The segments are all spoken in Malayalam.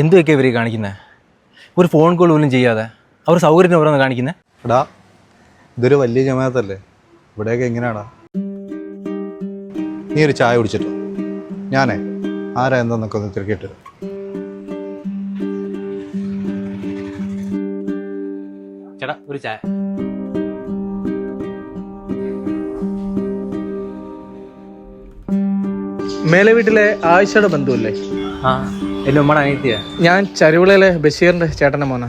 എന്തൊക്കെ ഇവർ കാണിക്കുന്നത്? ഒരു ഫോൺ കോൾ പോലും ചെയ്യാതെ അവർ സൗകര്യത്തിന് ഓരോന്ന് കാണിക്കുന്നത്. എടാ, ഇതൊരു വലിയ ജമാഅത്തല്ലേ, ഇവിടെയൊക്കെ എങ്ങനെയാടാ? നീ ഒരു ചായ കുടിച്ചിട്ടോ? ഞാനേ ആരാ എന്താന്നൊക്കെ ഒന്ന് തിരക്കിയിട്ട്. ചേട്ടാ ഒരു ചായ. മേലെ വീട്ടിലെ ആയിഷയുടെ ബന്ധുവല്ലേ? ആ, എൻ്റെ ഉമ്മയുടെ അനിയത്തിയാ. ഞാൻ ചരുവിളയിലെ ബഷീറിന്റെ ചേട്ടൻ്റെ മോനാ.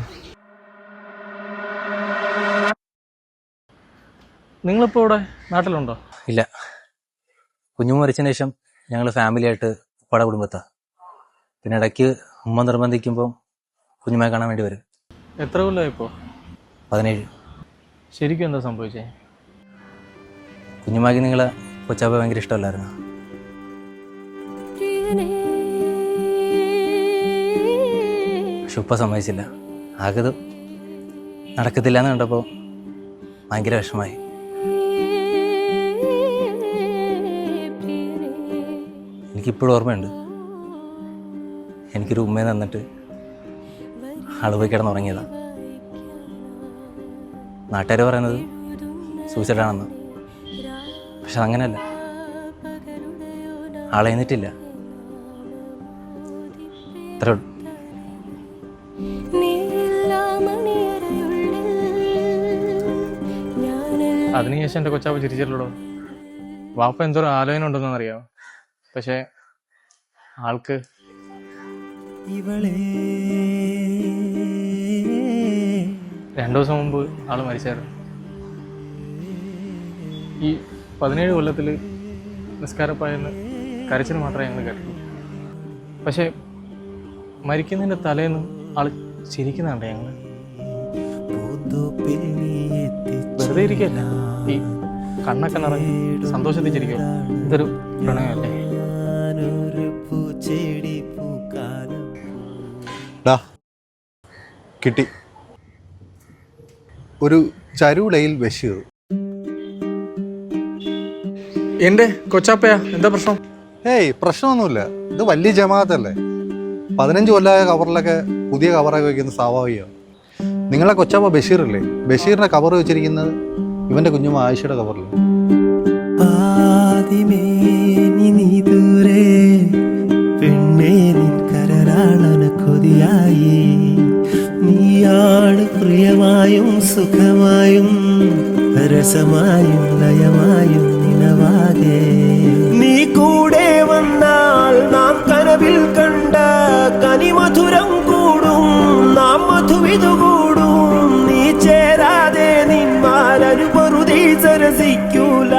നിങ്ങളിപ്പോൾ ഇവിടെ നാട്ടിലുണ്ടോ? ഇല്ല, കുഞ്ഞുമ്മ മരിച്ചതിന് ശേഷം ഞങ്ങൾ ഫാമിലിയായിട്ട് പട കുടുംബത്താ. പിന്നെ ഇടയ്ക്ക് ഉമ്മ നിർബന്ധിക്കുമ്പോൾ കുഞ്ഞുമ്മയെ കാണാൻ വേണ്ടി വരും. എത്ര കൊല്ലമായി ഇപ്പോൾ? 17. ശരിക്കും എന്താ സംഭവിച്ചേ? കുഞ്ഞുമ്മക്ക് നിങ്ങളെ കൊച്ചാപ്പ ഭയങ്കര ഇഷ്ടമല്ലായിരുന്നു. പക്ഷെ ഉപ്പ സമ്മതിച്ചില്ല. ആകത് നടക്കത്തില്ല എന്ന് കണ്ടപ്പോൾ ഭയങ്കര വിഷമായി. എനിക്കിപ്പോഴും ഓർമ്മയുണ്ട്, എനിക്കൊരു ഉമ്മയെ തന്നിട്ട് ആൾ പോയി കിടന്നുറങ്ങിയതാണ്. നാട്ടുകാർ പറയുന്നത് സൂയിസൈഡാണെന്ന്. പക്ഷെ അങ്ങനെയല്ല, ആളെ എന്നിട്ടില്ല. അത്രേ ഉള്ളൂ. അതിനുശേഷം എൻ്റെ കൊച്ചാപ്പ ചിരിച്ചിട്ടുള്ളൂ. വാപ്പ എന്തോരം ആലോചന ഉണ്ടെന്ന് അറിയാമോ? പക്ഷെ ആൾക്ക് രണ്ടു ദിവസം മുമ്പ് ആള് മരിച്ചായിരുന്നു. ഈ 17 കൊല്ലത്തിൽ നിസ്കാരപ്പായെന്ന് കരച്ചിൽ മാത്രമേ ഞങ്ങൾ കേട്ടുള്ളൂ. പക്ഷെ മരിക്കുന്നതിൻ്റെ തലേന്ന് ആള് ചിരിക്കുന്നുണ്ട്. ഞങ്ങൾ വെറുതെ ഇരിക്കല്ല, ഈ കണ്ണൊക്കെ നിറഞ്ഞ് സന്തോഷത്തിൽ ചിരിക്കും. ഇതൊരു പ്രണയമല്ലേ? കിട്ടി. ഒരു ചരുളയിൽ ബഷീർ. എൻ്റെ കൊച്ചാപ്പയാ, എന്താ പ്രശ്നം? ഏയ് പ്രശ്നമൊന്നുമില്ല, ഇത് വലിയ ജമാഅത്തല്ലേ. 15 കൊല്ലമായ കവറിലൊക്കെ പുതിയ കവറൊക്കെ വയ്ക്കുന്നത് സ്വാഭാവികമാണ്. നിങ്ങളെ കൊച്ചാപ്പ ബഷീറില്ലേ, ബഷീറിന്റെ കവർ വെച്ചിരിക്കുന്നത് ഇവന്റെ കുഞ്ഞുമ്മ ആയിഷയുടെ കവറിൽ. നീയാണ് പ്രിയമായും സുഖമായും രസമായും ലയമായും നിലവാകെ. നീ കൂടെ വന്നാൽ നാം കനവിൽ കണ്ട കനിമധുരം കൂടും, നാം മധുവിതു കൂടും. നീ ചേരാതെ നിന്മാരനുപറുതി സരസിക്കൂല.